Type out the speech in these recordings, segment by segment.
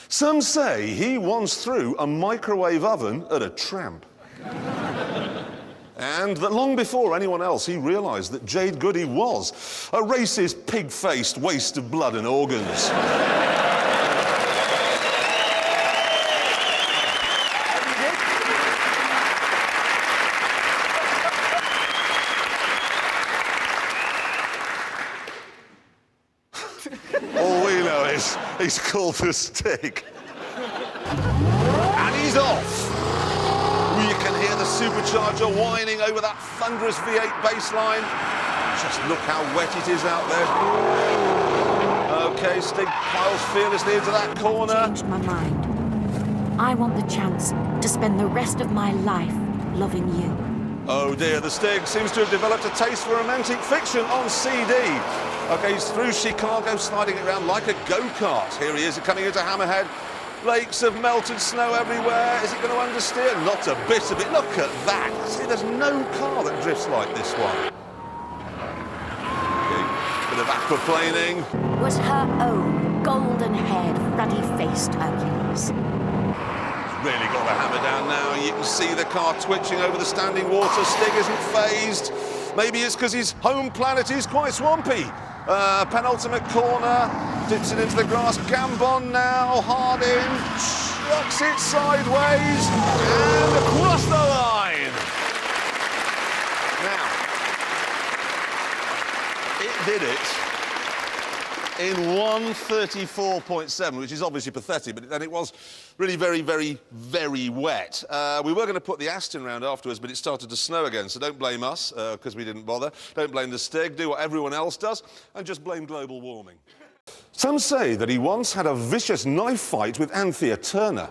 Some say he once threw a microwave oven at a tramp. And that long before anyone else, he realised that Jade Goody was a racist, pig-faced waste of blood and organs. All we know is he's called the Stig. And he's off. You can hear the supercharger whining over that thunderous V8 baseline. Just look how wet it is out there. OK, Stig piles fearlessly into that corner. I've changed my mind. I want the chance to spend the rest of my life loving you. Oh dear, the Stig seems to have developed a taste for romantic fiction on CD. OK, he's through Chicago, sliding it around like a go-kart. Here he is, coming into Hammerhead. Lakes of melted snow everywhere. Is it going to understeer? Not a bit of it. Look at that. See, there's no car that drifts like this one. Okay. Bit of aquaplaning. Was her own golden-haired, ruddy-faced Hercules. Really got the hammer down now. You can see the car twitching over the standing water. Stig isn't phased. Maybe it's because his home planet is quite swampy. Penultimate corner, dips it into the grass. Gambon now, hard in, chucks it sideways, and across the line. Now, it did it in 1:34.7, which is obviously pathetic, but then it was really very, very, very wet. We were going to put the Aston round afterwards, but it started to snow again, so don't blame us, because we didn't bother. Don't blame the Stig, do what everyone else does, and just blame global warming. Some say that he once had a vicious knife fight with Anthea Turner,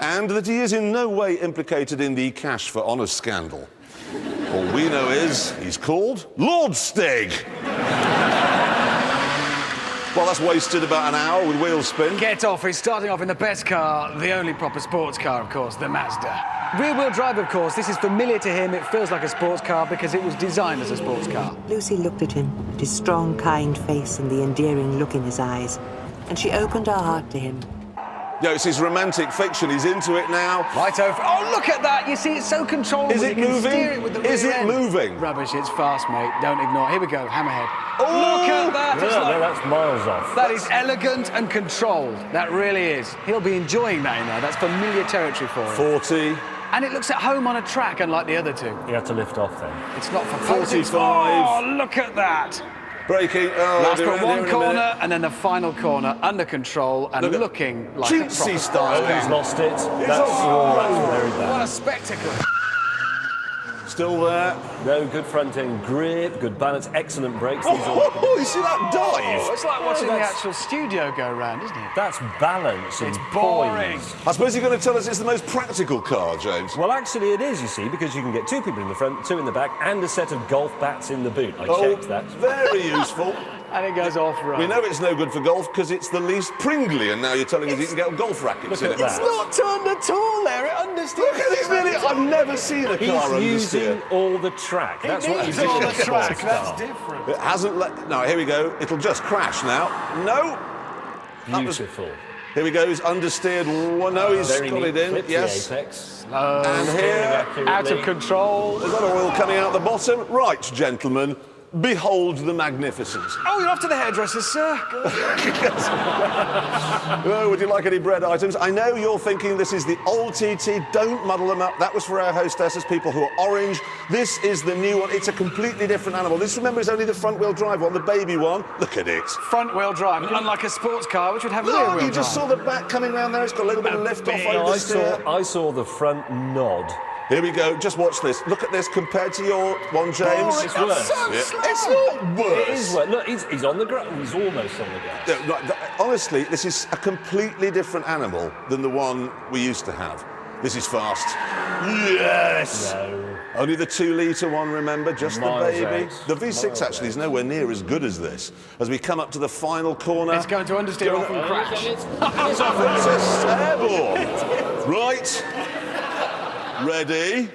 and that he is in no way implicated in the Cash for Honour scandal. All we know is he's called Lord Stig. Well, that's wasted about an hour with wheel spin. Get off. He's starting off in the best car, the only proper sports car, of course, the Mazda. Rear-wheel drive, of course. This is familiar to him. It feels like a sports car because it was designed as a sports car. Lucy looked at him, at his strong, kind face and the endearing look in his eyes, and she opened her heart to him. No, it's his romantic fiction. He's into it now. Right over. Oh, look at that! You see, it's so controllable. Is it you can moving? Steer it with the Is rear it end. moving? Rubbish. It's fast, mate. Don't ignore. Here we go. Hammerhead. Oh! Look at that! It's like, that's miles off. that is elegant and controlled. That really is. He'll be enjoying that in there. That's familiar territory for him. 40. And it looks at home on a track, unlike the other two. You have to lift off then. It's not for 45. Oh, look at that! Braking. Oh, Last we'll but be around one here in a corner, minute. and then the final corner, under control and Look at looking like a Chintzy proper style. Oh, he's lost it. That's very What bad. a spectacle! Still there. No, good front end grip, good balance, excellent brakes. Oh, you see that dive? It's like watching the that's- actual studio go round, isn't it? That's balance and It's boring. poise. I suppose you're going to tell us it's the most practical car, James. Well, actually it is, you see, because you can get two people in the front, two in the back, and a set of golf bats in the boot. I checked that. Very useful. And it goes off road. We know it's no good for golf because it's the least pringly, and now you're telling us you can get golf rackets in at it. that. It's not turned at all there. It understeers. Look at it, really. I've never seen a car He's using understeer. all the track. That's what It's you do all in the a sports track. car. That's different. It hasn't let... No, here we go. It'll just crash now. No. Beautiful. Here we go. He's understeered. Well, no, he's Very got neat it in. clip, the Yes. apex. And here... Out of control. There's that oil coming out the bottom. Right, gentlemen. Behold the magnificence. Oh, you're off to the hairdresser, sir. Oh, would you like any bread items? I know you're thinking this is the old TT. Don't muddle them up. That was for our hostesses, people who are orange. This is the new one. It's a completely different animal. This, remember, is only the front-wheel drive one, the baby one. Look at it. Front-wheel drive, unlike a sports car, which would have No, rear-wheel you just saw drive. the back coming round there. It's got a little bit of lift off over the steer. I saw the front nod. Here we go. Just watch this. Look at this compared to your one, James. It's worse. It's not worse. It is worse. Look, he's on the ground. He's almost on the gas. Yeah, right, honestly, this is a completely different animal than the one we used to have. This is fast. Yes! No. Only the 2-litre one, remember? Just the Miles baby. out. The V6 actually is nowhere near as good as this. As we come up to the final corner... It's going to understeer off and crash. It's off. It's airborne. Right. Ready.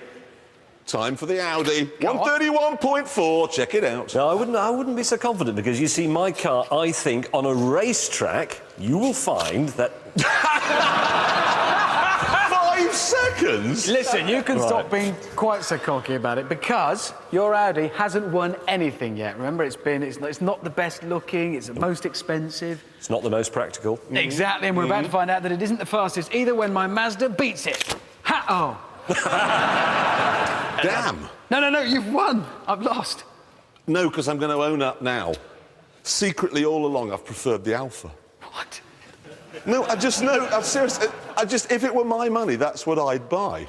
Time for the Audi. 131.4. Check it out. No, I wouldn't be so confident because you see, my car, I think, on a racetrack, you will find that. 5 seconds? Listen, you can stop being quite so cocky about it because your Audi hasn't won anything yet. Remember, it's not the best looking, it's the most expensive. It's not the most practical. Exactly, and we're about to find out that it isn't the fastest either when my Mazda beats it. Oh. Damn. No, you've won. I've lost. No, because I'm going to own up now. Secretly, all along, I've preferred the Alfa. What? No, I'm serious. If it were my money, that's what I'd buy.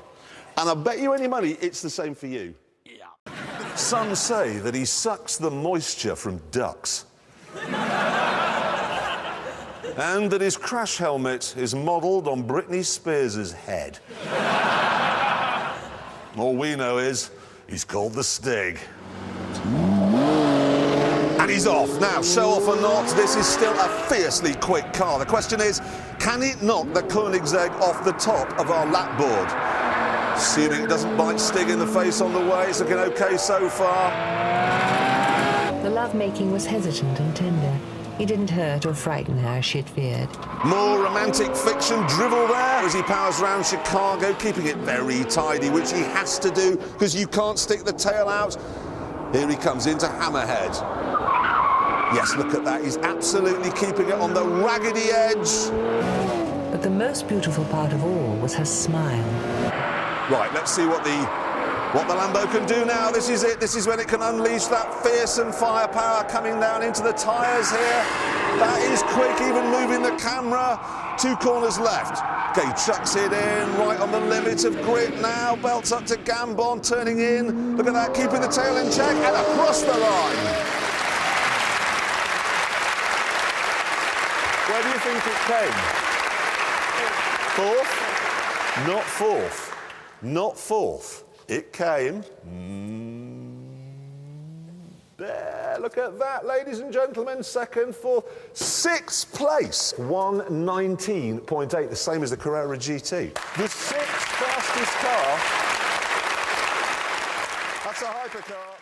And I bet you any money, it's the same for you. Yeah. Some say that he sucks the moisture from ducks. And that his crash helmet is modelled on Britney Spears' head. All we know is he's called the Stig. And he's off. Now, show off or not, this is still a fiercely quick car. The question is, can it knock the Koenigsegg off the top of our lap board? Assuming it doesn't bite Stig in the face on the way, it's looking OK so far. The lovemaking was hesitant and tender. He didn't hurt or frighten her as she had feared. More romantic fiction drivel there as he powers around Chicago, keeping it very tidy, which he has to do because you can't stick the tail out. Here he comes into Hammerhead. Yes, look at that. He's absolutely keeping it on the raggedy edge. But the most beautiful part of all was her smile. Right, let's see what the Lambo can do now. This is it. This is when it can unleash that fearsome firepower coming down into the tyres here. That is quick, even moving the camera. 2 corners left. Okay, chucks it in, right on the limit of grip now. Belts up to Gambon, turning in. Look at that, keeping the tail in check and across the line. Where do you think it came? 4th? Not 4th. Not 4th. It came... there, look at that, ladies and gentlemen. 2nd, 4th, 6th place. 119.8, the same as the Carrera GT. The 6th fastest car. That's a hypercar.